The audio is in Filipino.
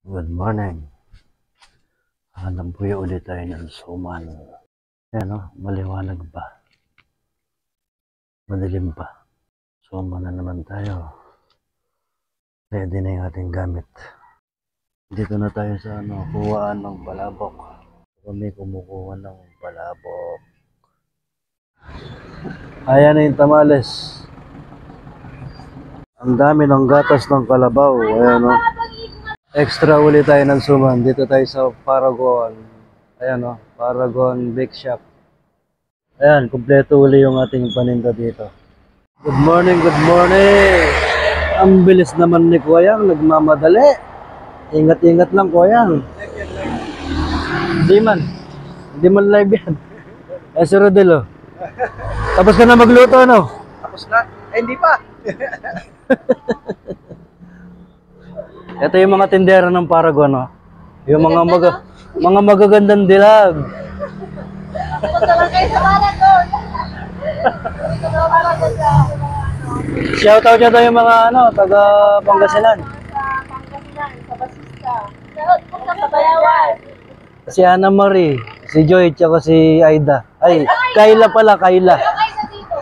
Good morning. Nampuyo ulit tayo ng suman. Ayan o, maliwanag pa. Madilim pa. Suman na naman tayo. Ready na yung ating gamit. Dito na tayo sa kuhaan ng palabok. Kami kumukuha ng palabok. Ayan na yung tamales. Ang dami ng gatas ng kalabaw. Ayan o. Extra ulit tayo ng suman. Dito tayo sa Paragon. Ayan o, Paragon Bake Shop. Ayan, kumpleto uli yung ating paninda dito. Good morning, good morning! Ang bilis naman ni Kuyang, nagmamadali. Ingat-ingat lang, Kuyang. Hindi man live yan. Si Rodelo. Tapos ka na magluto, ano? Tapos na? Hindi pa. Ito yung mga tindera ng Paragon, no? Yung mga magagandang dilag. Punta lang kayo sa Paragon. Shoutout nyo tayo yung mga taga Pangasinan. Sa Basista. Punta sa Bayawan. Si Ana Marie, si Joy, tsaka si Aida. Ay, Kayla pala, Kayla. Kayo sa dito.